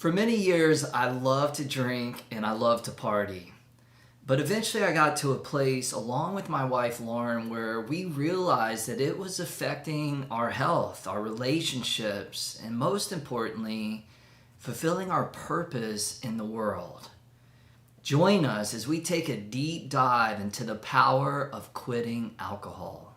For many years, I loved to drink and I loved to party. But eventually, I got to a place, along with my wife Lauren, where we realized that it was affecting our health, our relationships, and most importantly, fulfilling our purpose in the world. Join us as we take a deep dive into the power of quitting alcohol.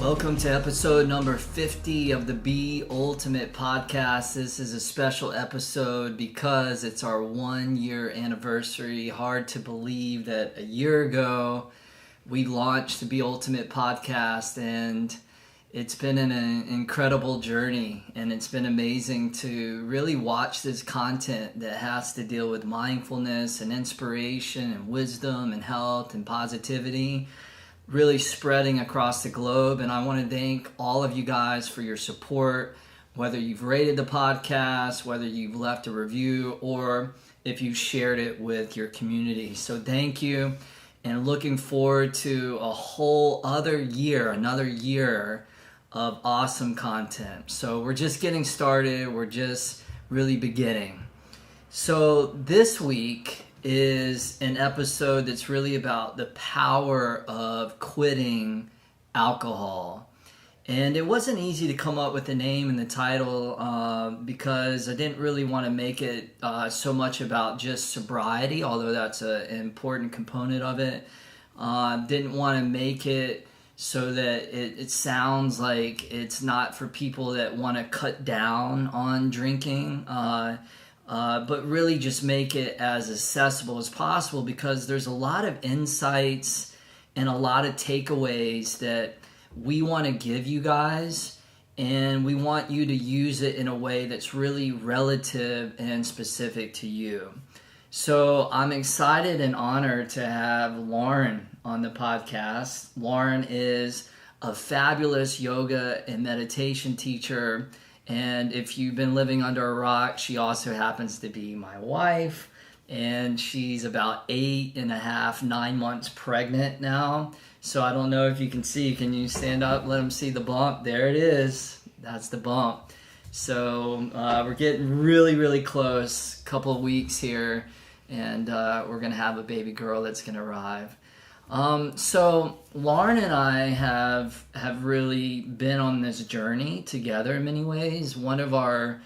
Welcome to episode number 50 of the Be Ultimate podcast. This is a special episode because it's our 1 year anniversary. Hard to believe that a year ago we launched the Be Ultimate podcast, and it's been an incredible journey, and it's been amazing to really watch this content that has to deal with mindfulness and inspiration and wisdom and health and positivity really spreading across the globe. And I want to thank all of you guys for your support, whether you've rated the podcast, whether you've left a review, or if you shared it with your community. So thank you, and looking forward to a whole other year, another year of awesome content. So we're just getting started. We're just really beginning. So this week is an episode that's really about the power of quitting alcohol. And it wasn't easy to come up with the name and the title because I didn't really want to make it so much about just sobriety, although that's an important component of it. Didn't want to make it so that it sounds like it's not for people that want to cut down on drinking, but really just make it as accessible as possible, because there's a lot of insights and a lot of takeaways that we want to give you guys, and we want you to use it in a way that's really relative and specific to you. So I'm excited and honored to have Lauren on the podcast. Lauren is a fabulous yoga and meditation teacher. And if you've been living under a rock, she also happens to be my wife. And she's about 8.5, 9 months pregnant now. So I don't know if you can see. Can you stand up? Let them see the bump. There it is. That's the bump. So we're getting really, really close. Couple of weeks here. And we're going to have a baby girl that's going to arrive. So Lauren and I have really been on this journey together in many ways. One of our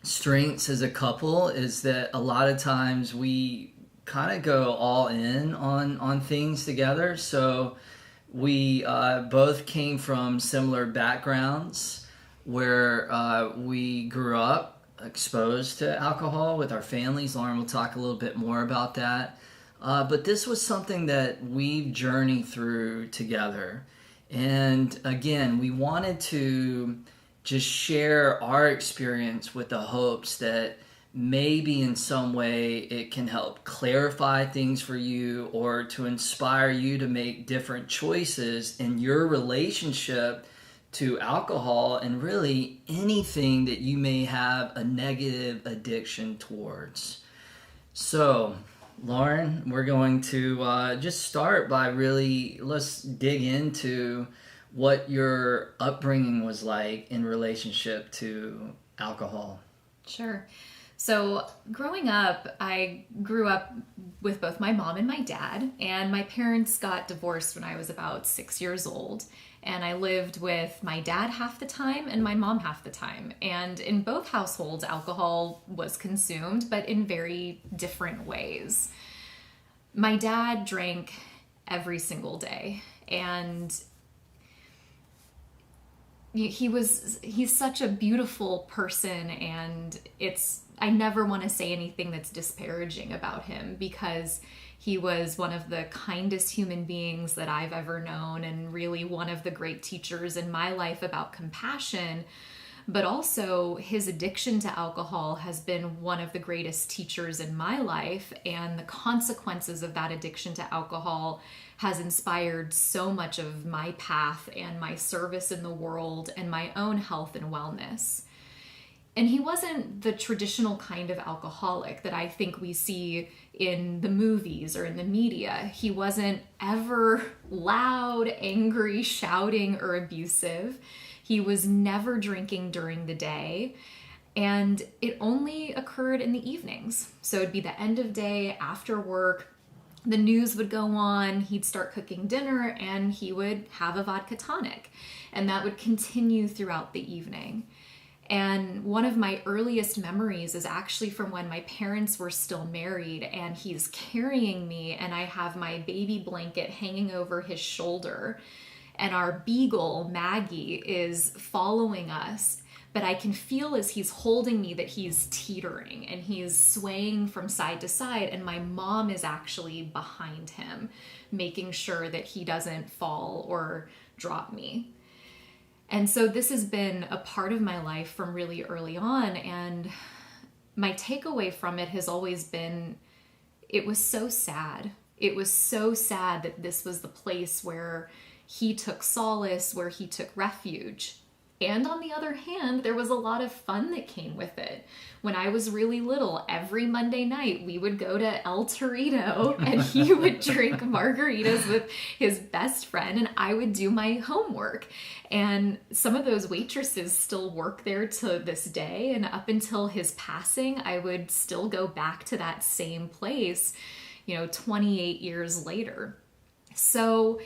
strengths as a couple is that a lot of times we kind of go all in on things together. So we both came from similar backgrounds where we grew up exposed to alcohol with our families. Lauren will talk a little bit more about that. But this was something that we've journeyed through together. And again, we wanted to just share our experience with the hopes that maybe in some way it can help clarify things for you, or to inspire you to make different choices in your relationship to alcohol, and really anything that you may have a negative addiction towards. So Lauren, we're going to just start by let's dig into what your upbringing was like in relationship to alcohol. Sure. So growing up, I grew up with both my mom and my dad, and my parents got divorced when I was about 6 years old. And I lived with my dad half the time and my mom half the time. And in both households, alcohol was consumed, but in very different ways. My dad drank every single day, and he's such a beautiful person, and I never want to say anything that's disparaging about him, because he was one of the kindest human beings that I've ever known, and really one of the great teachers in my life about compassion. But also his addiction to alcohol has been one of the greatest teachers in my life, and the consequences of that addiction to alcohol has inspired so much of my path and my service in the world and my own health and wellness. And he wasn't the traditional kind of alcoholic that I think we see in the movies or in the media. He wasn't ever loud, angry, shouting, or abusive. He was never drinking during the day. And it only occurred in the evenings. So it'd be the end of day after work. The news would go on, he'd start cooking dinner, and he would have a vodka tonic. And that would continue throughout the evening. And one of my earliest memories is actually from when my parents were still married, and he's carrying me, and I have my baby blanket hanging over his shoulder, and our beagle, Maggie, is following us. But I can feel as he's holding me that he's teetering and he's swaying from side to side, and my mom is actually behind him, making sure that he doesn't fall or drop me. And so this has been a part of my life from really early on, and my takeaway from it has always been, it was so sad. It was so sad that this was the place where he took solace, where he took refuge. And on the other hand, there was a lot of fun that came with it. When I was really little, every Monday night, we would go to El Torito and he would drink margaritas with his best friend, and I would do my homework. And some of those waitresses still work there to this day. And up until his passing, I would still go back to that same place, 28 years later. So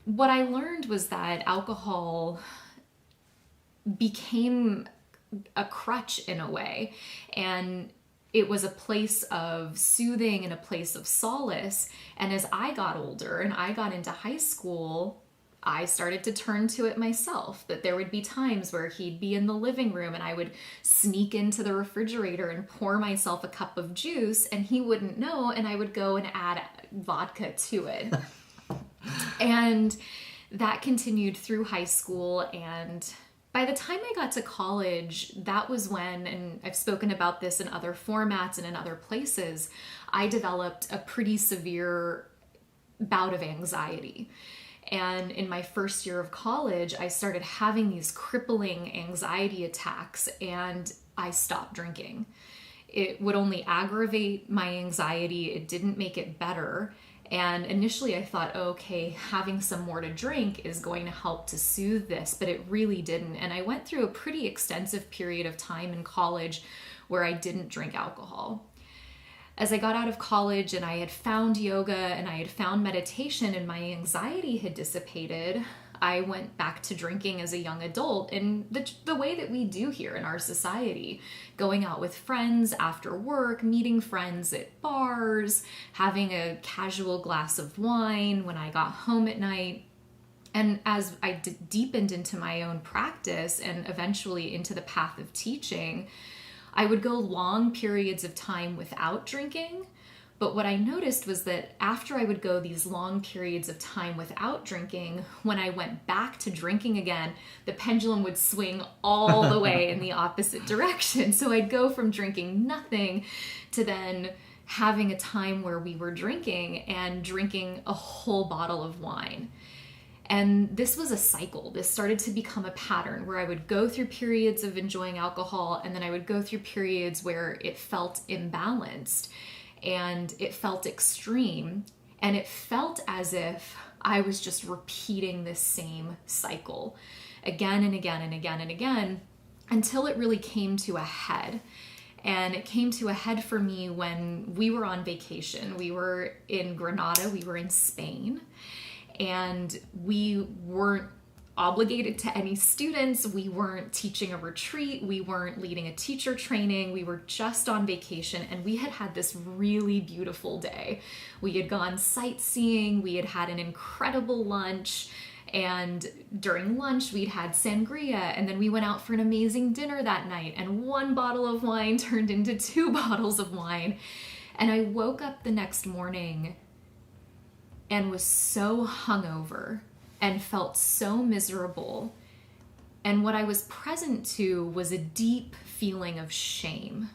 what I learned was that alcohol became a crutch in a way, and it was a place of soothing and a place of solace. And as I got older and I got into high school, I started to turn to it myself, that there would be times where he'd be in the living room and I would sneak into the refrigerator and pour myself a cup of juice, and he wouldn't know, and I would go and add vodka to it. And that continued through high school, and by the time I got to college, that was when, and I've spoken about this in other formats and in other places, I developed a pretty severe bout of anxiety. And in my first year of college, I started having these crippling anxiety attacks, and I stopped drinking. It would only aggravate my anxiety. It didn't make it better. And initially I thought, okay, having some more to drink is going to help to soothe this, but it really didn't. And I went through a pretty extensive period of time in college where I didn't drink alcohol. As I got out of college and I had found yoga and I had found meditation and my anxiety had dissipated, I went back to drinking as a young adult in the way that we do here in our society. Going out with friends after work, meeting friends at bars, having a casual glass of wine when I got home at night. And as I deepened into my own practice and eventually into the path of teaching, I would go long periods of time without drinking. But what I noticed was that after I would go these long periods of time without drinking, when I went back to drinking again, the pendulum would swing all the way in the opposite direction. So I'd go from drinking nothing to then having a time where we were drinking and drinking a whole bottle of wine. And this was a cycle. This started to become a pattern where I would go through periods of enjoying alcohol, and then I would go through periods where it felt imbalanced. And it felt extreme, and it felt as if I was just repeating this same cycle again and again and again and again until it really came to a head. And it came to a head for me when we were on vacation. We were in Granada, we were in Spain, and we weren't obligated to any students. We weren't teaching a retreat. We weren't leading a teacher training. We were just on vacation, and we had had this really beautiful day. We had gone sightseeing. We had had an incredible lunch, and during lunch we'd had sangria, and then we went out for an amazing dinner that night, and one bottle of wine turned into 2 bottles of wine. And I woke up the next morning and was so hungover and felt so miserable. And what I was present to was a deep feeling of shame.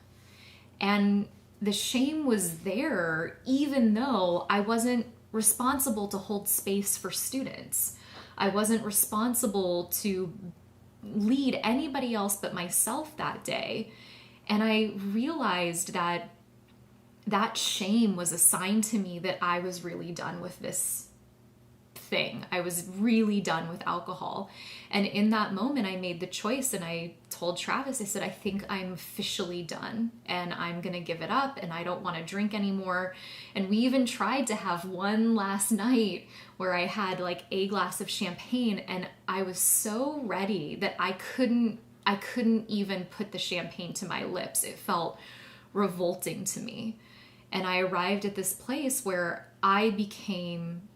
And the shame was there even though I wasn't responsible to hold space for students. I wasn't responsible to lead anybody else but myself that day. And I realized that that shame was a sign to me that I was really done with this thing. I was really done with alcohol. And in that moment, I made the choice and I told Travis, I said, I think I'm officially done and I'm going to give it up and I don't want to drink anymore. And we even tried to have one last night where I had like a glass of champagne and I was so ready that I couldn't even put the champagne to my lips. It felt revolting to me. And I arrived at this place where I became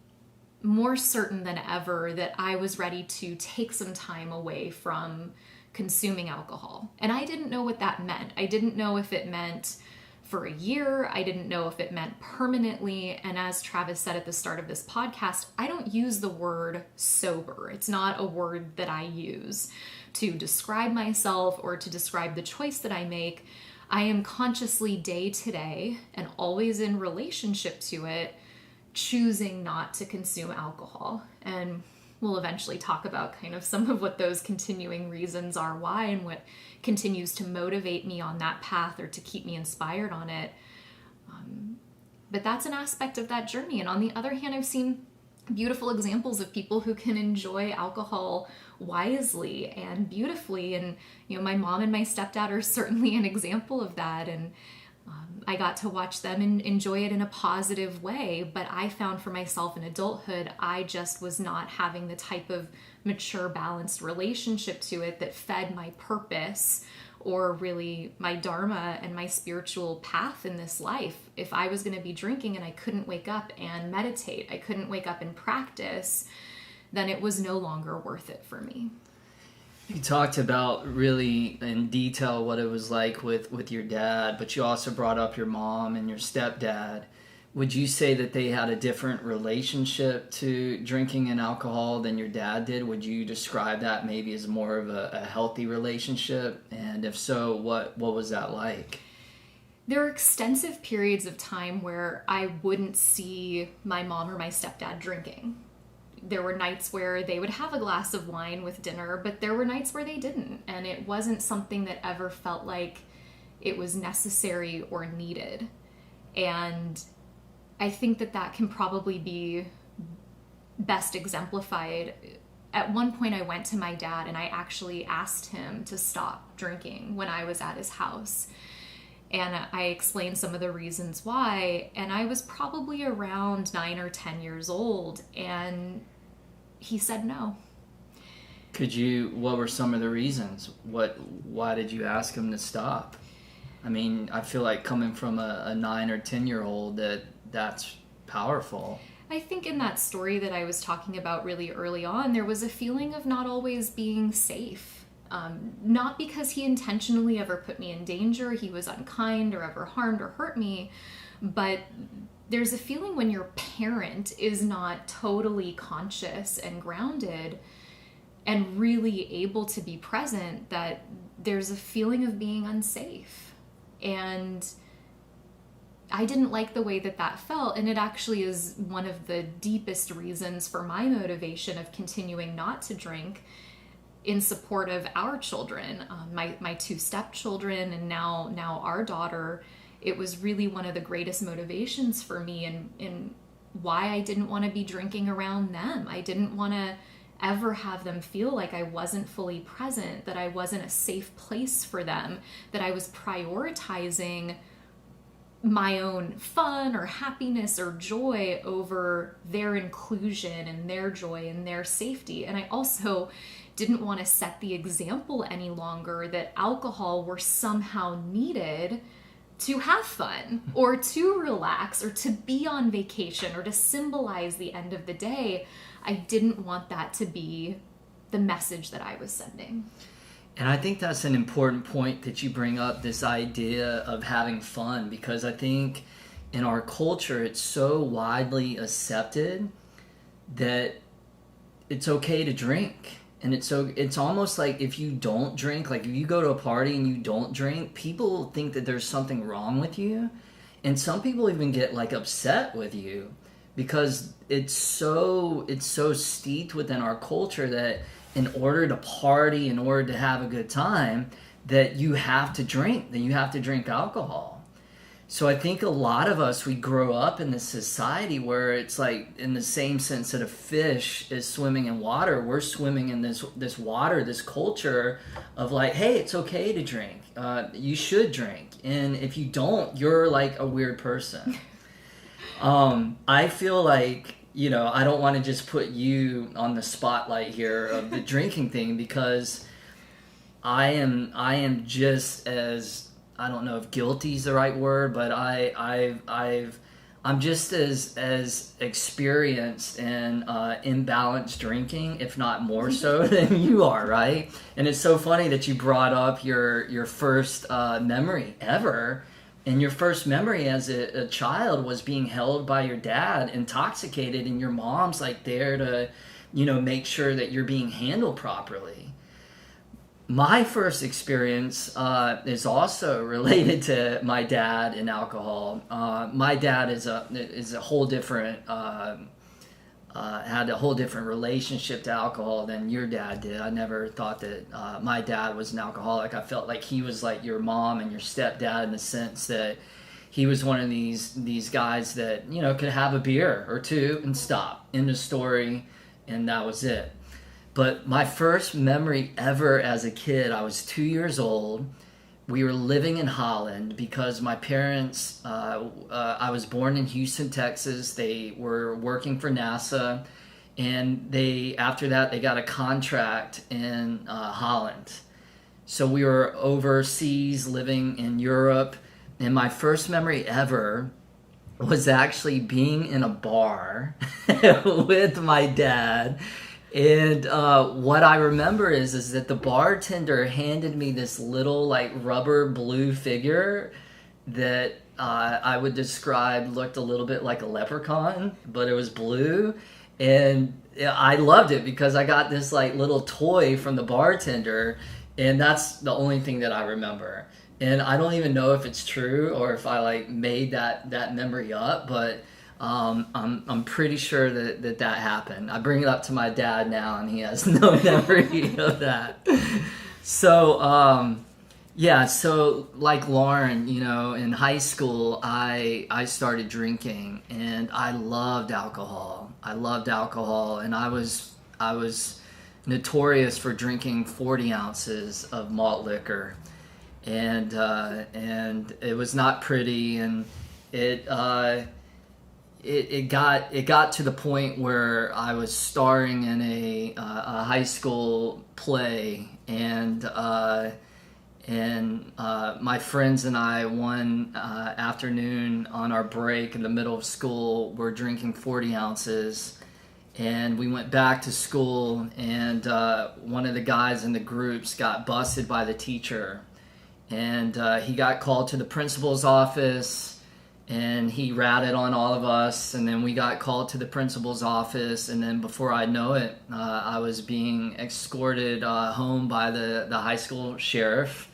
more certain than ever that I was ready to take some time away from consuming alcohol. And I didn't know what that meant. I didn't know if it meant for a year. I didn't know if it meant permanently. And as Travis said at the start of this podcast, I don't use the word sober. It's not a word that I use to describe myself or to describe the choice that I make. I am consciously day to day and always in relationship to it, choosing not to consume alcohol. And we'll eventually talk about kind of some of what those continuing reasons are why and what continues to motivate me on that path or to keep me inspired on it. But that's an aspect of that journey. And on the other hand, I've seen beautiful examples of people who can enjoy alcohol wisely and beautifully. And, you know, my mom and my stepdad are certainly an example of that. And I got to watch them and enjoy it in a positive way. But I found for myself in adulthood, I just was not having the type of mature, balanced relationship to it that fed my purpose or really my dharma and my spiritual path in this life. If I was going to be drinking and I couldn't wake up and meditate, I couldn't wake up and practice, then it was no longer worth it for me. You talked about really in detail what it was like with your dad, but you also brought up your mom and your stepdad. Would you say that they had a different relationship to drinking and alcohol than your dad did? Would you describe that maybe as more of a healthy relationship? And if so, what was that like? There were extensive periods of time where I wouldn't see my mom or my stepdad drinking. There were nights where they would have a glass of wine with dinner, but there were nights where they didn't. And it wasn't something that ever felt like it was necessary or needed. And I think that can probably be best exemplified. At one point I went to my dad and I actually asked him to stop drinking when I was at his house. And I explained some of the reasons why. And I was probably around 9 or 10 years old. And he said no. What were some of the reasons? Why did you ask him to stop? I mean, I feel like coming from a 9 or 10-year-old that's powerful. I think in that story that I was talking about really early on, there was a feeling of not always being safe. Not because he intentionally ever put me in danger, he was unkind or ever harmed or hurt me, but there's a feeling when your parent is not totally conscious and grounded and really able to be present, that there's a feeling of being unsafe. And I didn't like the way that felt, and it actually is one of the deepest reasons for my motivation of continuing not to drink in support of our children, my 2 stepchildren, and now our daughter. It was really one of the greatest motivations for me in why I didn't want to be drinking around them. I didn't want to ever have them feel like I wasn't fully present, that I wasn't a safe place for them, that I was prioritizing my own fun or happiness or joy over their inclusion and their joy and their safety. And I also didn't want to set the example any longer that alcohol were somehow needed to have fun or to relax or to be on vacation or to symbolize the end of the day. I didn't want that to be the message that I was sending. And I think that's an important point that you bring up, this idea of having fun, because I think in our culture it's so widely accepted that it's okay to drink. And it's almost like if you don't drink, like if you go to a party and you don't drink, people think that there's something wrong with you. And some people even get like upset with you because it's so steeped within our culture that in order to party, in order to have a good time, that you have to drink, alcohol. So I think a lot of us, we grow up in this society where it's like, in the same sense that a fish is swimming in water, we're swimming in this water, this culture of like, hey, it's okay to drink. You should drink. And if you don't, you're like a weird person. I feel like, I don't want to just put you on the spotlight here of the drinking thing, because I am just as, I don't know if guilty is the right word, but I'm just as experienced in imbalanced drinking, if not more so than you are, right? And it's so funny that you brought up your first memory ever. And your first memory as a child was being held by your dad, intoxicated, and your mom's like there to, make sure that you're being handled properly. My first experience is also related to my dad and alcohol. My dad is a whole different had a whole different relationship to alcohol than your dad did. I never thought that my dad was an alcoholic. I felt like he was like your mom and your stepdad, in the sense that he was one of these guys that could have a beer or two and stop. End of story, and that was it. But my first memory ever as a kid, I was 2 years old. We were living in Holland because my parents, I was born in Houston, Texas. They were working for NASA. And after that, they got a contract in Holland. So we were overseas living in Europe. And my first memory ever was actually being in a bar with my dad. And what I remember is that the bartender handed me this little like rubber blue figure that I would describe looked a little bit like a leprechaun, but it was blue. And I loved it because I got this like little toy from the bartender, and that's the only thing that I remember. And I don't even know if it's true or if I like made that memory up, but I'm pretty sure that happened. I bring it up to my dad now, and he has no memory of that. So so like Lauren, in high school, I started drinking, and I loved alcohol. And I was notorious for drinking 40 ounces of malt liquor, and it was not pretty, and it got to the point where I was starring in a high school play, and my friends and I one afternoon on our break in the middle of school were drinking 40 ounces, and we went back to school, and one of the guys in the groups got busted by the teacher, and he got called to the principal's office. And he ratted on all of us, and then we got called to the principal's office, and then before I know it, I was being escorted home by the high school sheriff.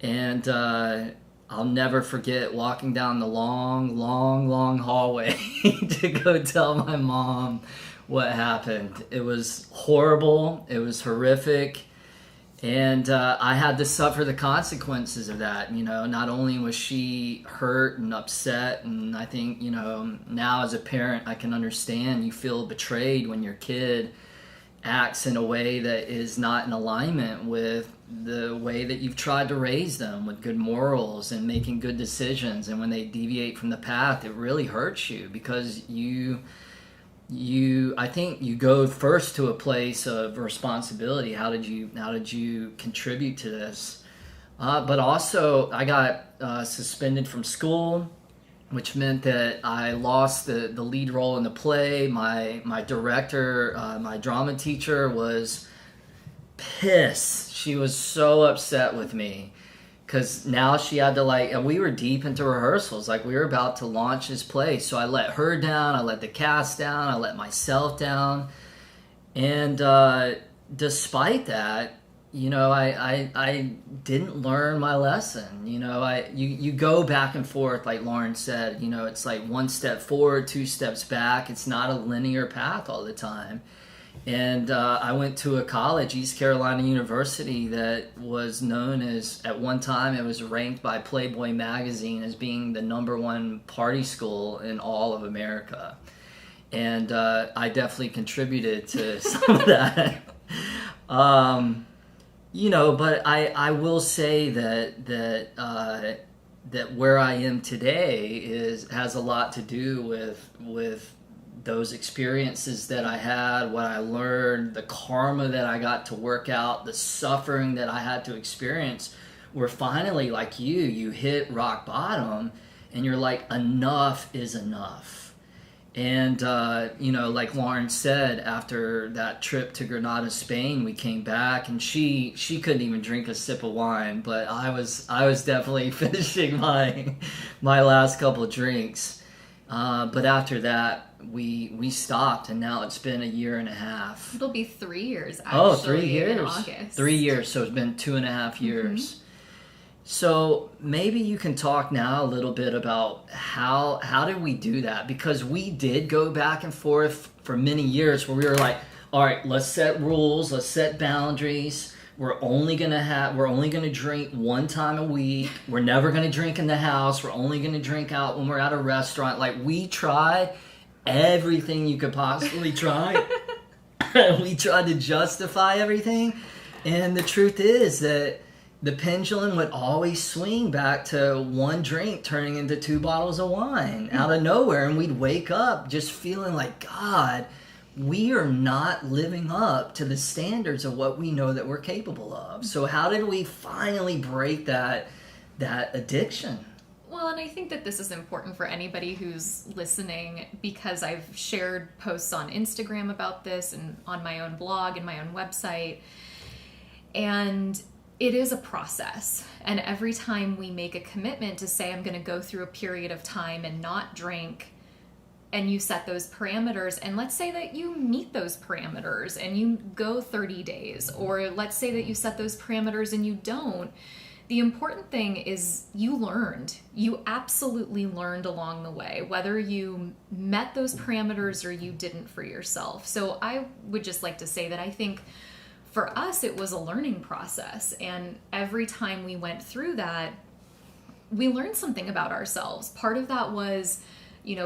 And I'll never forget walking down the long hallway to go tell my mom what happened. It was horrible. It was horrific. And I had to suffer the consequences of that. Not only was she hurt and upset, and I think, now as a parent, I can understand you feel betrayed when your kid acts in a way that is not in alignment with the way that you've tried to raise them with good morals and making good decisions. And when they deviate from the path, it really hurts you, because I think you go first to a place of responsibility. How did you contribute to this? But also, I got suspended from school, which meant that I lost the lead role in the play. My director, my drama teacher, was pissed. She was so upset with me, because now she had to and we were deep into rehearsals. We were about to launch this play. So I let her down. I let the cast down. I let myself down. And despite that, I didn't learn my lesson. You go back and forth, like Lauren said. It's like one step forward, two steps back. It's not a linear path all the time. And I went to a college, East Carolina University, that was known as, at one time, it was ranked by Playboy magazine as being the #1 party school in all of America. And I definitely contributed to some of that. But I will say that where I am today has a lot to do with those experiences that I had, what I learned, the karma that I got to work out, the suffering that I had to experience, where finally, like you hit rock bottom and you're like, enough is enough. And, like Lauren said, after that trip to Granada, Spain, we came back and she couldn't even drink a sip of wine, but I was definitely finishing my last couple of drinks. But after that, we stopped, and now it's been a year and a half. It'll be 3 years, actually. 3 years. In August. 3 years, so it's been 2.5 years. Mm-hmm. So maybe you can talk now a little bit about how did we do that? Because we did go back and forth for many years where we were like, all right, let's set rules, let's set boundaries. We're only gonna drink one time a week. We're never gonna drink in the house. We're only gonna drink out when we're at a restaurant. Like, we tried everything you could possibly try. We tried to justify everything. And the truth is that the pendulum would always swing back to one drink turning into 2 bottles of wine out of nowhere. And we'd wake up just feeling like, God, we are not living up to the standards of what we know that we're capable of. So how did we finally break that addiction? Well, and I think that this is important for anybody who's listening, because I've shared posts on Instagram about this and on my own blog and my own website. And it is a process. And every time we make a commitment to say, I'm going to go through a period of time and not drink, and you set those parameters, and let's say that you meet those parameters and you go 30 days, or let's say that you set those parameters and you don't, the important thing is you learned. You absolutely learned along the way, whether you met those parameters or you didn't for yourself. So I would just like to say that I think for us, it was a learning process. And every time we went through that, we learned something about ourselves. Part of that was,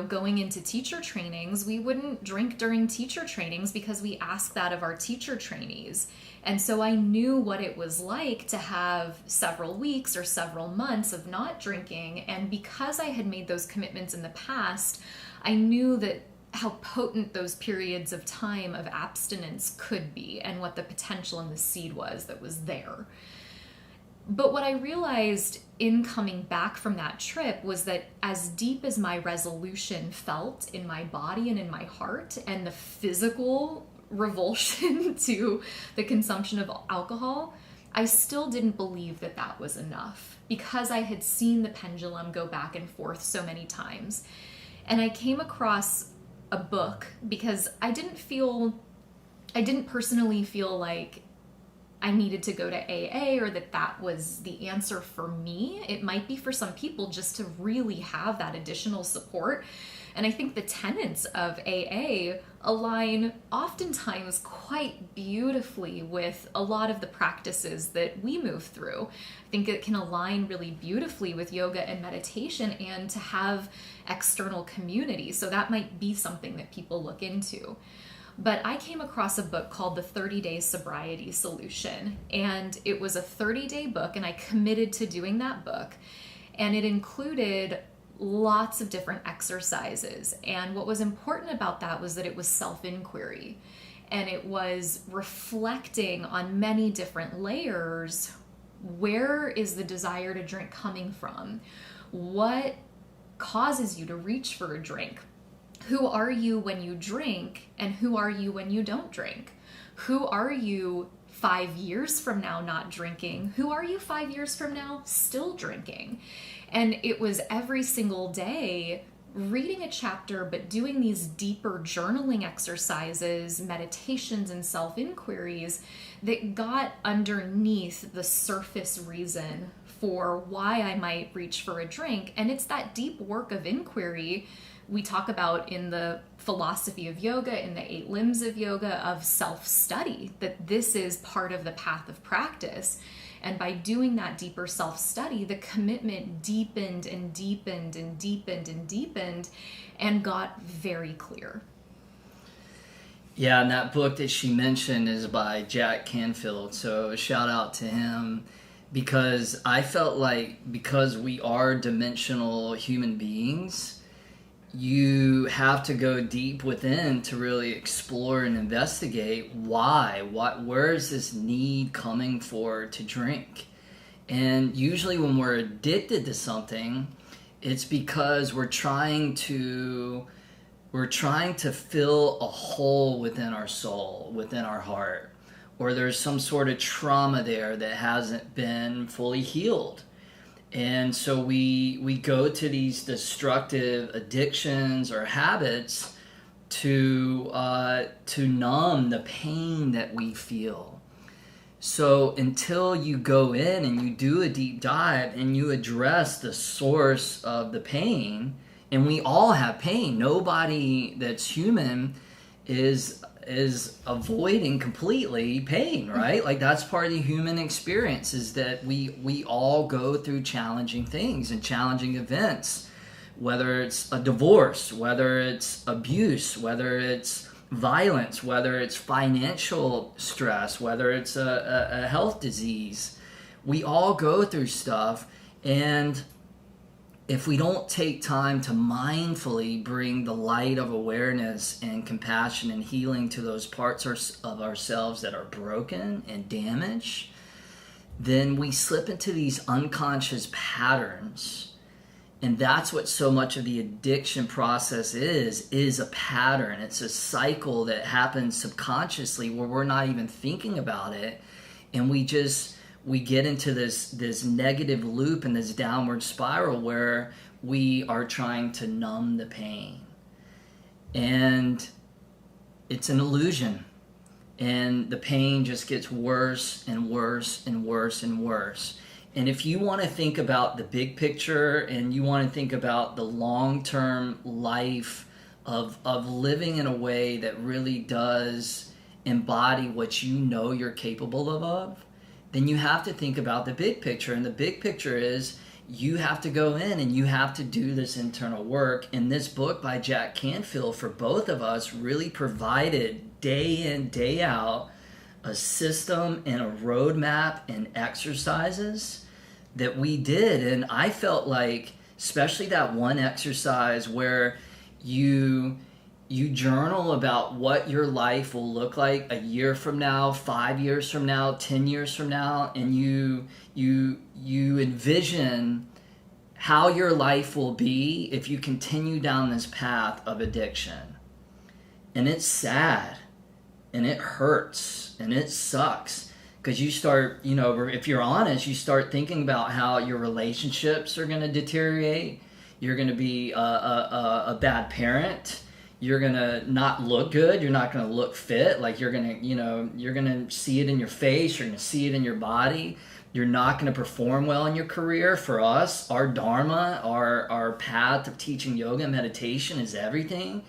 going into teacher trainings. We wouldn't drink during teacher trainings because we asked that of our teacher trainees. And so I knew what it was like to have several weeks or several months of not drinking. And because I had made those commitments in the past, I knew that how potent those periods of time of abstinence could be and what the potential and the seed was that was there. But what I realized in coming back from that trip was that as deep as my resolution felt in my body and in my heart, and the physical revulsion to the consumption of alcohol, I still didn't believe that that was enough, because I had seen the pendulum go back and forth so many times. And I came across a book because I didn't personally feel like I needed to go to AA or that was the answer for me. It might be for some people just to really have that additional support. And I think the tenets of AA align oftentimes quite beautifully with a lot of the practices that we move through. I think it can align really beautifully with yoga and meditation, and to have external community. So that might be something that people look into. But I came across a book called The 30-Day Sobriety Solution, and it was a 30-day book, and I committed to doing that book. And it included lots of different exercises. And what was important about that was that it was self-inquiry, and it was reflecting on many different layers. Where is the desire to drink coming from? What causes you to reach for a drink? Who are you when you drink, and who are you when you don't drink? Who are you 5 years from now not drinking? Who are you 5 years from now still drinking? And it was every single day reading a chapter, but doing these deeper journaling exercises, meditations, and self inquiries that got underneath the surface reason for why I might reach for a drink. And it's that deep work of inquiry we talk about in the philosophy of yoga, in the 8 limbs of yoga, of self-study, that this is part of the path of practice. And by doing that deeper self-study, the commitment deepened and deepened and deepened and deepened and got very clear. Yeah, and that book that she mentioned is by Jack Canfield. So a shout out to him, because I felt like because we are dimensional human beings, you have to go deep within to really explore and investigate where is this need coming for to drink. And usually when we're addicted to something, it's because we're trying to fill a hole within our soul, within our heart, or there's some sort of trauma there that hasn't been fully healed. And so we go to these destructive addictions or habits to numb the pain that we feel. So until you go in and you do a deep dive and you address the source of the pain, and we all have pain. Nobody that's human is avoiding completely pain, right? Like that's part of the human experience, is that we all go through challenging things and challenging events, whether it's a divorce, whether it's abuse, whether it's violence, whether it's financial stress, whether it's a health disease. We all go through stuff, and if we don't take time to mindfully bring the light of awareness and compassion and healing to those parts of ourselves that are broken and damaged, then we slip into these unconscious patterns. And that's what so much of the addiction process is a pattern. It's a cycle that happens subconsciously where we're not even thinking about it. And we get into this negative loop and this downward spiral where we are trying to numb the pain. And it's an illusion. And the pain just gets worse and worse and worse and worse. And if you want to think about the big picture and you want to think about the long-term life of living in a way that really does embody what you know you're capable of, then you have to think about the big picture. And the big picture is you have to go in and you have to do this internal work. And this book by Jack Canfield, for both of us, really provided day in, day out, a system and a roadmap and exercises that we did. And I felt like, especially that one exercise where you journal about what your life will look like a year from now, 5 years from now, 10 years from now, and you envision how your life will be if you continue down this path of addiction. And it's sad, and it hurts, and it sucks, because you start, if you're honest, you start thinking about how your relationships are going to deteriorate. You're going to be a bad parent. You're going to not look good. You're not going to look fit. Like you're going to see it in your face. You're going to see it in your body. You're not going to perform well in your career. For us, our dharma, our path of teaching yoga and meditation is everything.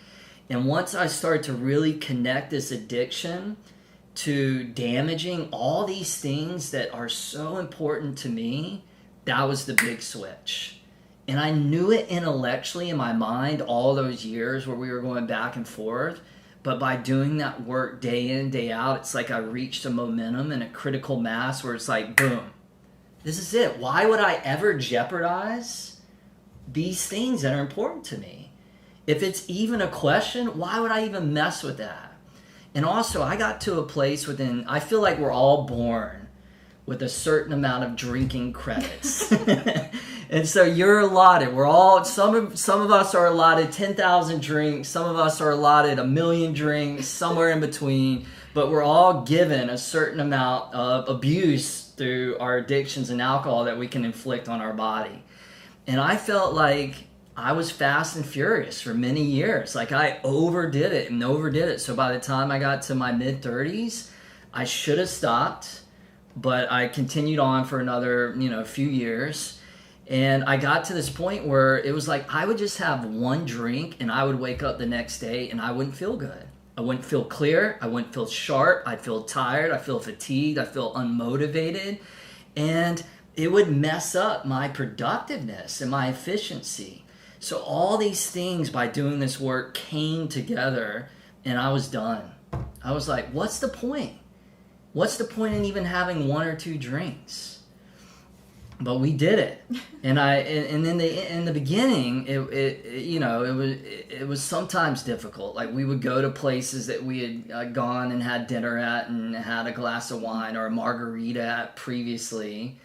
And once I start to really connect this addiction to damaging all these things that are so important to me, that was the big switch. And I knew it intellectually in my mind all those years where we were going back and forth. But by doing that work day in, day out, it's like I reached a momentum and a critical mass where it's like, boom, this is it. Why would I ever jeopardize these things that are important to me? If it's even a question, why would I even mess with that? And also, I got to a place I feel like we're all born with a certain amount of drinking credits. And so you're allotted. Some of us are allotted 10,000 drinks. Some of us are allotted 1 million drinks, somewhere in between. But we're all given a certain amount of abuse through our addictions and alcohol that we can inflict on our body. And I felt like I was fast and furious for many years. Like I overdid it and overdid it. So by the time I got to my mid 30s, I should have stopped, but I continued on for another, few years. And I got to this point where it was like I would just have one drink and I would wake up the next day and I wouldn't feel good. I wouldn't feel clear. I wouldn't feel sharp. I'd feel tired. I feel fatigued. I feel unmotivated. And it would mess up my productiveness and my efficiency. So all these things by doing this work came together and I was done. I was like, what's the point? What's the point in even having one or two drinks? But we did it, and in the beginning, it was sometimes difficult. Like we would go to places that we had gone and had dinner at, and had a glass of wine or a margarita at previously,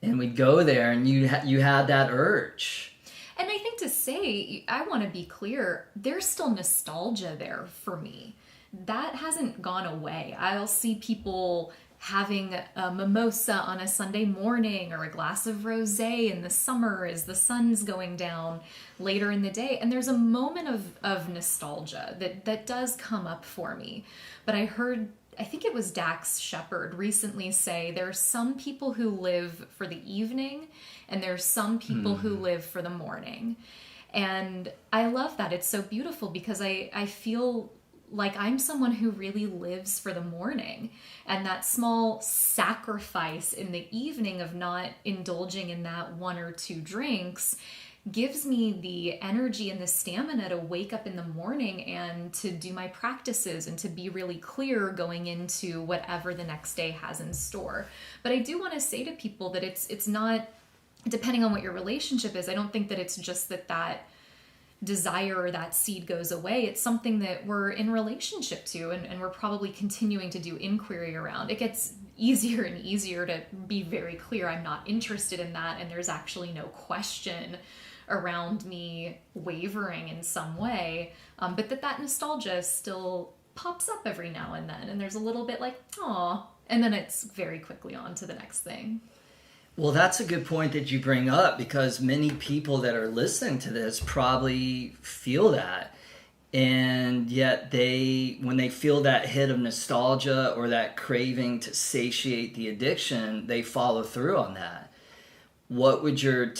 and we'd go there, and you had that urge. And I think to say, I want to be clear, there's still nostalgia there for me. That hasn't gone away. I'll see people having a mimosa on a Sunday morning or a glass of rosé in the summer as the sun's going down later in the day. And there's a moment of nostalgia that does come up for me. But I think it was Dax Shepard recently say there's some people who live for the evening and there's some people who live for the morning. And I love that. It's so beautiful because I feel like I'm someone who really lives for the morning, and that small sacrifice in the evening of not indulging in that one or two drinks gives me the energy and the stamina to wake up in the morning and to do my practices and to be really clear going into whatever the next day has in store. But I do want to say to people that it's not, depending on what your relationship is, I don't think that it's just that desire or that seed goes away. It's something that we're in relationship to, and we're probably continuing to do inquiry around. It gets easier and easier to be very clear, I'm not interested in that, and there's actually no question around me wavering in some way, but that nostalgia still pops up every now and then, and there's a little bit like, aw, and then it's very quickly on to the next thing. Well, that's a good point that you bring up, because many people that are listening to this probably feel that. And yet when they feel that hit of nostalgia or that craving to satiate the addiction, they follow through on that. What would your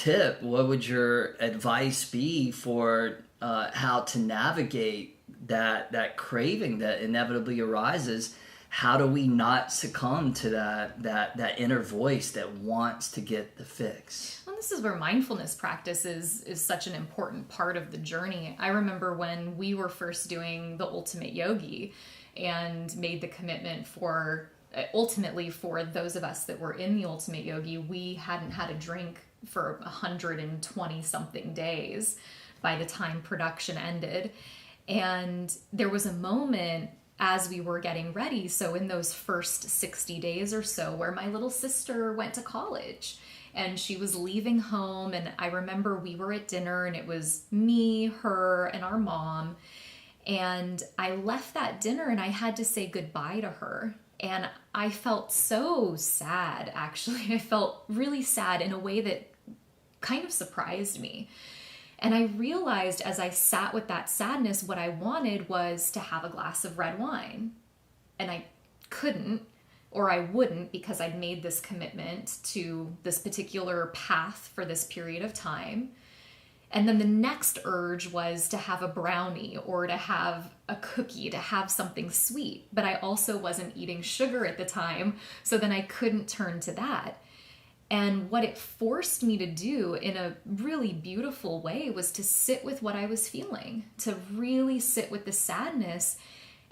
advice be for how to navigate that craving that inevitably arises? How do we not succumb to that inner voice that wants to get the fix? Well, this is where mindfulness practice is such an important part of the journey. I remember when we were first doing the Ultimate Yogi and made the commitment ultimately for those of us that were in the Ultimate Yogi, we hadn't had a drink for 120 something days by the time production ended. And there was a moment as we were getting ready, so in those first 60 days or so, where my little sister went to college and she was leaving home, and I remember we were at dinner and it was me, her, and our mom, and I left that dinner and I had to say goodbye to her, and I felt so sad. Actually, I felt really sad in a way that kind of surprised me. And I realized as I sat with that sadness, what I wanted was to have a glass of red wine. And I couldn't, or I wouldn't, because I'd made this commitment to this particular path for this period of time. And then the next urge was to have a brownie or to have a cookie, to have something sweet. But I also wasn't eating sugar at the time, so then I couldn't turn to that. And what it forced me to do in a really beautiful way was to sit with what I was feeling, to really sit with the sadness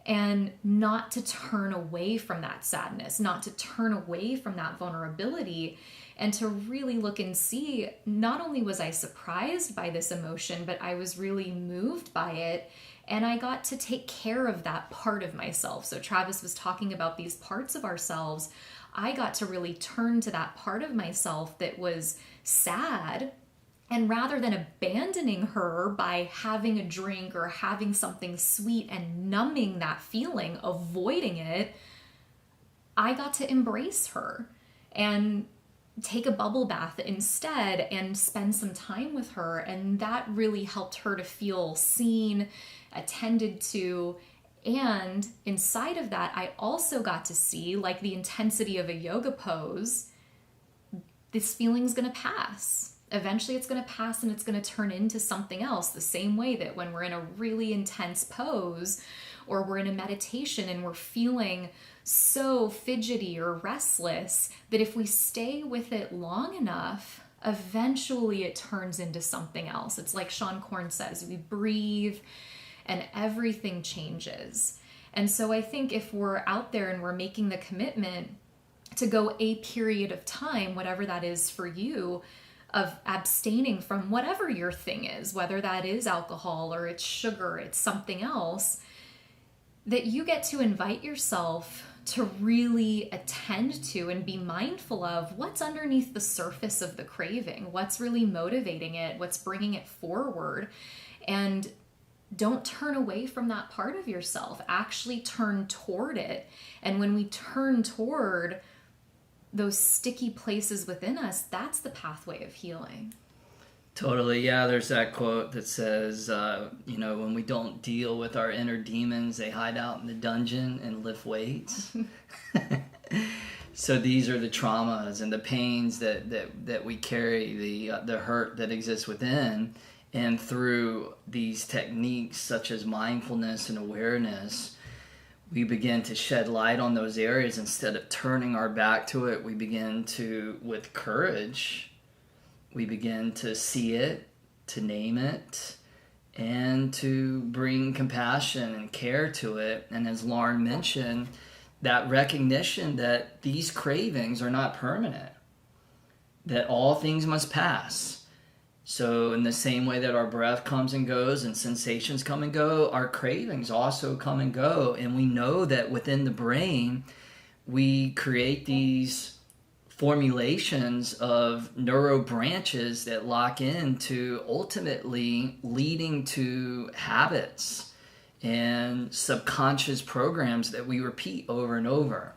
and not to turn away from that sadness, not to turn away from that vulnerability, and to really look and see, not only was I surprised by this emotion, but I was really moved by it. And I got to take care of that part of myself. So Travis was talking about these parts of ourselves. I got to really turn to that part of myself that was sad, and rather than abandoning her by having a drink or having something sweet and numbing that feeling, avoiding it, I got to embrace her. And take a bubble bath instead and spend some time with her. And that really helped her to feel seen, attended to. And inside of that, I also got to see, like the intensity of a yoga pose, this feeling's going to pass. Eventually it's going to pass and it's going to turn into something else, the same way that when we're in a really intense pose or we're in a meditation and we're feeling so fidgety or restless, that if we stay with it long enough, eventually it turns into something else. It's like Sean Corn says, we breathe and everything changes. And so I think if we're out there and we're making the commitment to go a period of time, whatever that is for you, of abstaining from whatever your thing is, whether that is alcohol or it's sugar, it's something else, that you get to invite yourself to really attend to and be mindful of what's underneath the surface of the craving, what's really motivating it, what's bringing it forward. And don't turn away from that part of yourself. Actually turn toward it. And when we turn toward those sticky places within us, that's the pathway of healing. Totally. Yeah, there's that quote that says, when we don't deal with our inner demons, they hide out in the dungeon and lift weights. So these are the traumas and the pains that we carry, the hurt that exists within. And through these techniques such as mindfulness and awareness, we begin to shed light on those areas. Instead of turning our back to it, we begin to, with courage, we begin to see it, to name it, and to bring compassion and care to it. And as Lauren mentioned, that recognition that these cravings are not permanent, that all things must pass. So in the same way that our breath comes and goes and sensations come and go, our cravings also come and go. And we know that within the brain, we create these formulations of neuro branches that lock into ultimately leading to habits and subconscious programs that we repeat over and over.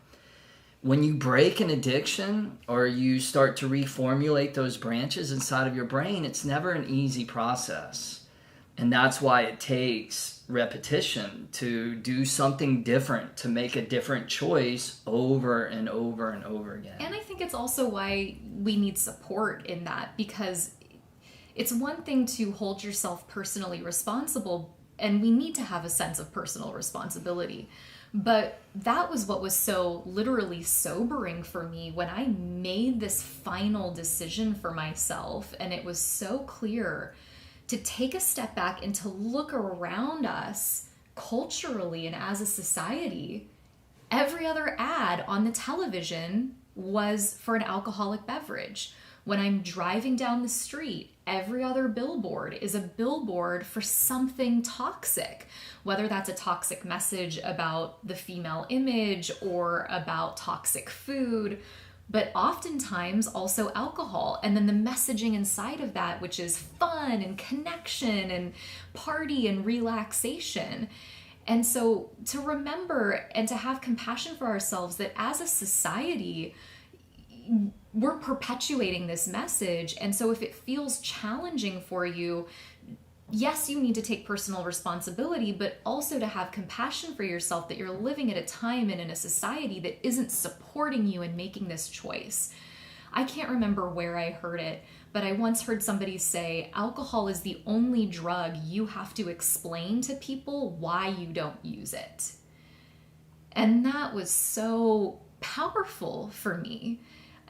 When you break an addiction or you start to reformulate those branches inside of your brain, it's never an easy process. And that's why it takes repetition to do something different, to make a different choice over and over and over again. And I think it's also why we need support in that, because it's one thing to hold yourself personally responsible, and we need to have a sense of personal responsibility. But that was what was so literally sobering for me when I made this final decision for myself. And it was so clear to take a step back and to look around us culturally and as a society. Every other ad on the television was for an alcoholic beverage. When I'm driving down the street, every other billboard is a billboard for something toxic, whether that's a toxic message about the female image or about toxic food, but oftentimes also alcohol. And then the messaging inside of that, which is fun and connection and party and relaxation. And so to remember and to have compassion for ourselves that as a society, we're perpetuating this message. And so if it feels challenging for you, yes, you need to take personal responsibility, but also to have compassion for yourself that you're living at a time and in a society that isn't supporting you in making this choice. I can't remember where I heard it, but I once heard somebody say, alcohol is the only drug you have to explain to people why you don't use it. And that was so powerful for me.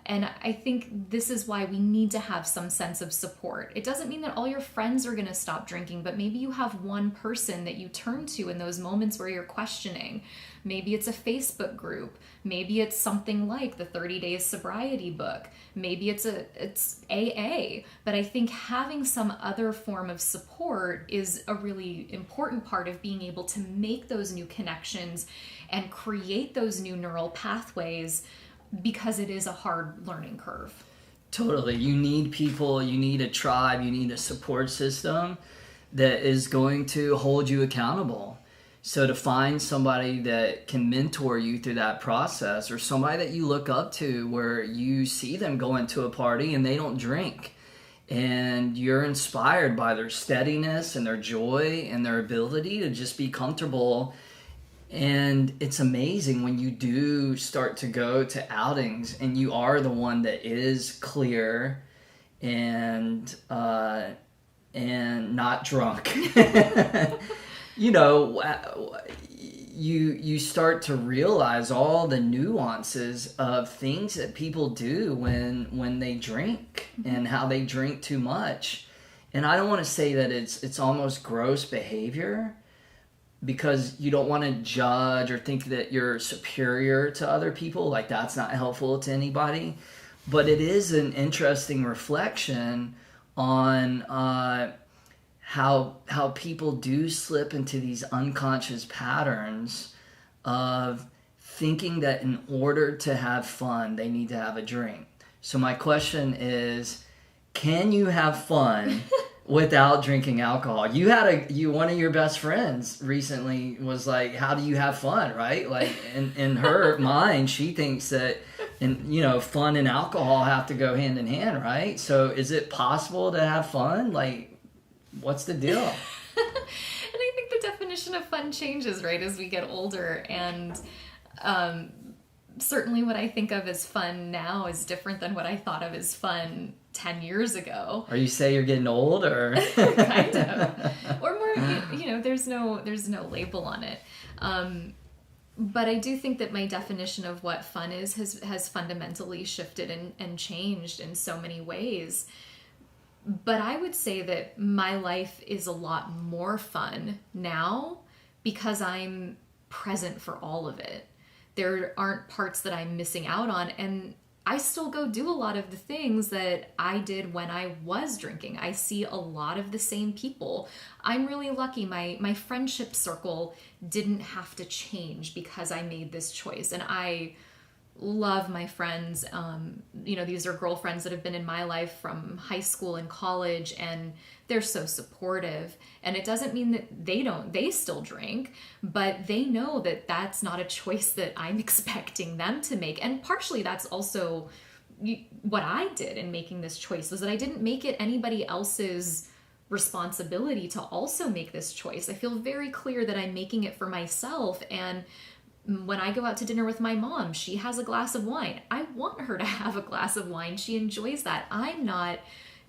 And I think this is why we need to have some sense of support. It doesn't mean that all your friends are going to stop drinking, but maybe you have one person that you turn to in those moments where you're questioning. Maybe it's a Facebook group. Maybe it's something like the 30 Days Sobriety book. Maybe it's AA. But I think having some other form of support is a really important part of being able to make those new connections and create those new neural pathways, because it is a hard learning curve. Totally. You need people, you need a tribe, you need a support system that is going to hold you accountable. So to find somebody that can mentor you through that process, or somebody that you look up to where you see them going to a party and they don't drink, and you're inspired by their steadiness and their joy and their ability to just be comfortable. And it's amazing when you do start to go to outings and you are the one that is clear and not drunk. You start to realize all the nuances of things that people do when they drink, and how they drink too much. And I don't want to say that it's almost gross behavior, because you don't want to judge or think that you're superior to other people. Like, that's not helpful to anybody. But it is an interesting reflection on how people do slip into these unconscious patterns of thinking that in order to have fun, they need to have a drink. So my question is, can you have fun without drinking alcohol? One of your best friends recently was like, how do you have fun, right? Like, in her mind, she thinks that, fun and alcohol have to go hand in hand, right? So is it possible to have fun? Like, what's the deal? And I think the definition of fun changes, right, as we get older. And certainly what I think of as fun now is different than what I thought of as fun 10 years ago. Are you say you're getting old, or kind of, or more? There's no label on it. But I do think that my definition of what fun is has fundamentally shifted and changed in so many ways. But I would say that my life is a lot more fun now because I'm present for all of it. There aren't parts that I'm missing out on, and I still go do a lot of the things that I did when I was drinking. I see a lot of the same people. I'm really lucky. My friendship circle didn't have to change because I made this choice. And I love my friends. These are girlfriends that have been in my life from high school and college, and they're so supportive. And it doesn't mean that they still drink, but they know that that's not a choice that I'm expecting them to make. And partially that's also what I did in making this choice, was that I didn't make it anybody else's responsibility to also make this choice. I feel very clear that I'm making it for myself. And when I go out to dinner with my mom, she has a glass of wine. I want her to have a glass of wine. She enjoys that. I'm not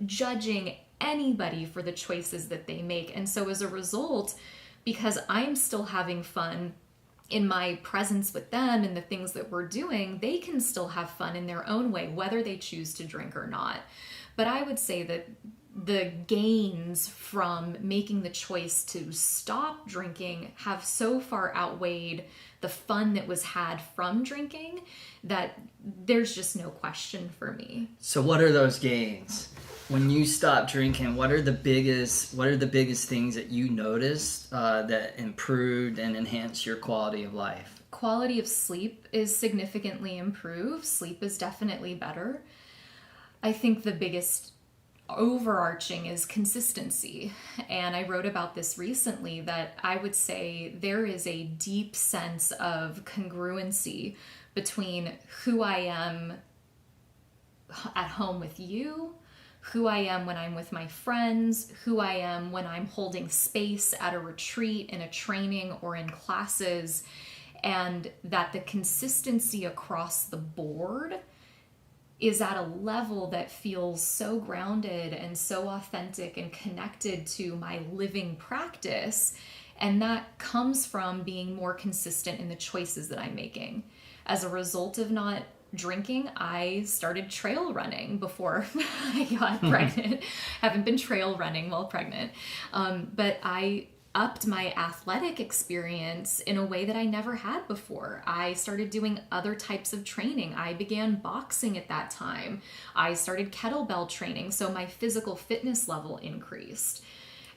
judging anybody for the choices that they make. And so as a result, because I'm still having fun in my presence with them and the things that we're doing, they can still have fun in their own way, whether they choose to drink or not. But I would say that the gains from making the choice to stop drinking have so far outweighed the fun that was had from drinking that there's just no question for me. So what are those gains? When you stop drinking, what are the biggest things that you noticed that improved and enhanced your quality of life? Quality of sleep is significantly improved. Sleep is definitely better. I think the biggest overarching is consistency. And I wrote about this recently, that I would say there is a deep sense of congruency between who I am at home with you, who I am when I'm with my friends, who I am when I'm holding space at a retreat, in a training, or in classes, and that the consistency across the board is at a level that feels so grounded and so authentic and connected to my living practice. And that comes from being more consistent in the choices that I'm making. As a result of not drinking, I started trail running before I got pregnant. Haven't been trail running while pregnant. But I upped my athletic experience in a way that I never had before. I started doing other types of training. I began boxing at that time. I started kettlebell training, so my physical fitness level increased.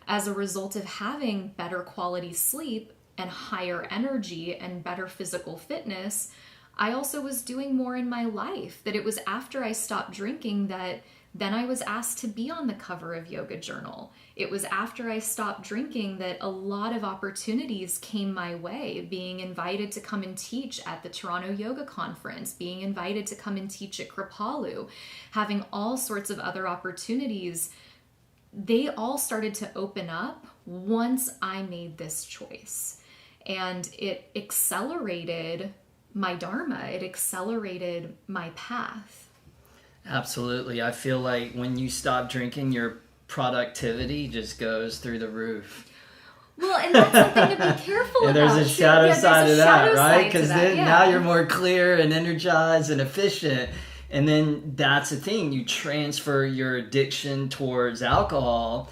As a result of having better quality sleep and higher energy and better physical fitness, I also was doing more in my life. That it was after I stopped drinking that Then I was asked to be on the cover of Yoga Journal. It was after I stopped drinking that a lot of opportunities came my way, being invited to come and teach at the Toronto Yoga Conference, being invited to come and teach at Kripalu, having all sorts of other opportunities. They all started to open up once I made this choice. And it accelerated my dharma. It accelerated my path. Absolutely. I feel like when you stop drinking, your productivity just goes through the roof. Well, and that's something to be careful about. And there's a shadow side of that, right? Because then yeah. now you're more clear and energized and efficient. And then that's the thing. You transfer your addiction towards alcohol.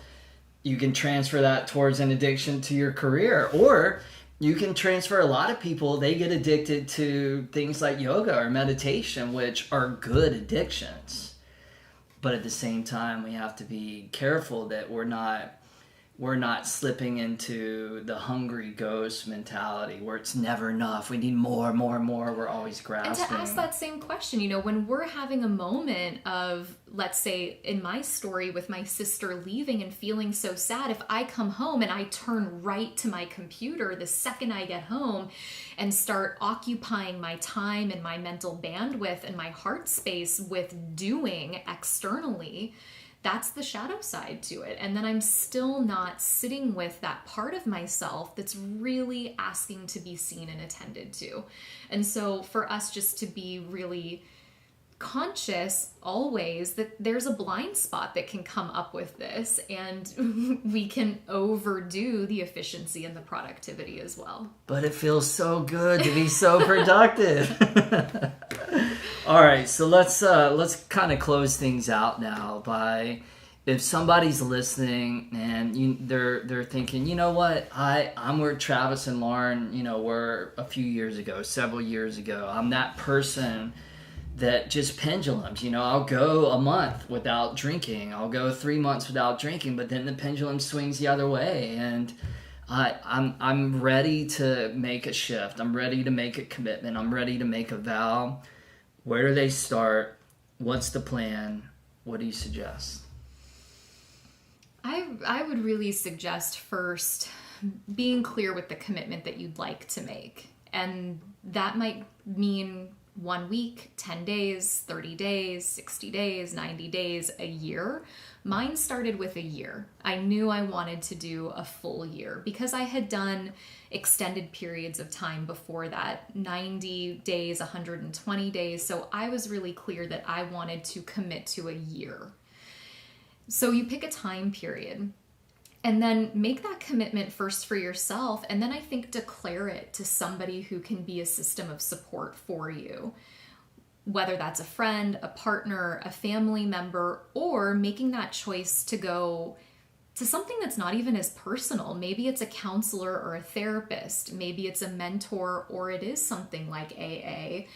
You can transfer that towards an addiction to your career. Or you can transfer a lot of people, they get addicted to things like yoga or meditation, which are good addictions. But at the same time, we have to be careful that we're not slipping into the hungry ghost mentality where it's never enough. We need more. We're always grasping. And to ask that same question, when we're having a moment of, let's say in my story with my sister leaving and feeling so sad, if I come home and I turn right to my computer the second I get home and start occupying my time and my mental bandwidth and my heart space with doing externally, that's the shadow side to it. And then I'm still not sitting with that part of myself that's really asking to be seen and attended to. And so for us just to be really conscious always that there's a blind spot that can come up with this, and we can overdo the efficiency and the productivity as well. But it feels so good to be so productive. All right, so let's kind of close things out now by, if somebody's listening and they're thinking, you know what, I'm where Travis and Lauren, were a few years ago, several years ago. I'm that person that just pendulums. I'll go a month without drinking. I'll go 3 months without drinking, but then the pendulum swings the other way, and I'm ready to make a shift. I'm ready to make a commitment. I'm ready to make a vow. Where do they start? What's the plan? What do you suggest? I would really suggest first being clear with the commitment that you'd like to make. And that might mean 1 week, 10 days, 30 days, 60 days, 90 days, a year. Mine started with a year. I knew I wanted to do a full year because I had done extended periods of time before that, 90 days, 120 days. So I was really clear that I wanted to commit to a year. So you pick a time period and then make that commitment first for yourself. And then I think declare it to somebody who can be a system of support for you. Whether that's a friend, a partner, a family member, or making that choice to go to something that's not even as personal. Maybe it's a counselor or a therapist. Maybe it's a mentor, or it is something like AA.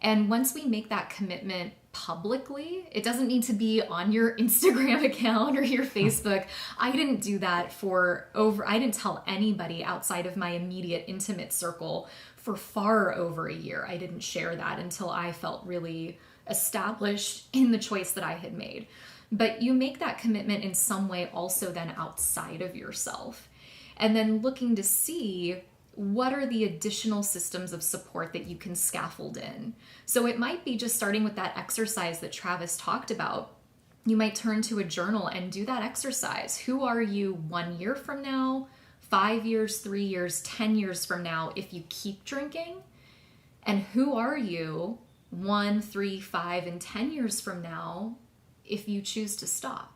And once we make that commitment publicly, it doesn't need to be on your Instagram account or your Facebook. I didn't do that I didn't tell anybody outside of my immediate intimate circle for far over a year. I didn't share that until I felt really established in the choice that I had made. But you make that commitment in some way also then outside of yourself. And then looking to see what are the additional systems of support that you can scaffold in. So it might be just starting with that exercise that Travis talked about. You might turn to a journal and do that exercise. Who are you 1 year from now, 5 years, 3 years, 10 years from now if you keep drinking? And who are you 1, 3, 5, and 10 years from now if you choose to stop?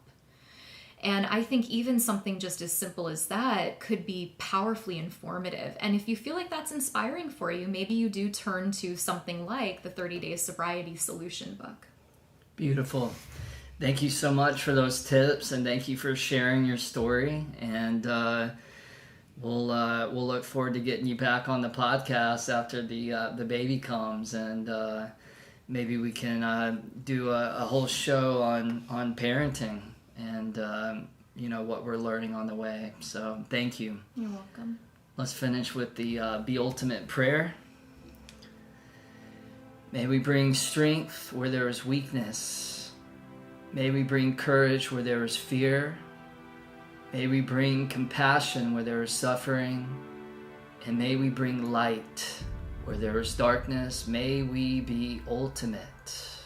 And I think even something just as simple as that could be powerfully informative. And if you feel like that's inspiring for you, maybe you do turn to something like the 30-Day Sobriety Solution book. Beautiful. Thank you so much for those tips, and thank you for sharing your story. And we'll look forward to getting you back on the podcast after the baby comes, and maybe we can do a whole show on parenting and what we're learning on the way. So thank you. You're welcome. Let's finish with the ultimate prayer. May we bring strength where there is weakness, May we bring courage where there is fear. May we bring compassion where there is suffering. And may we bring light where there is darkness. May we be ultimate.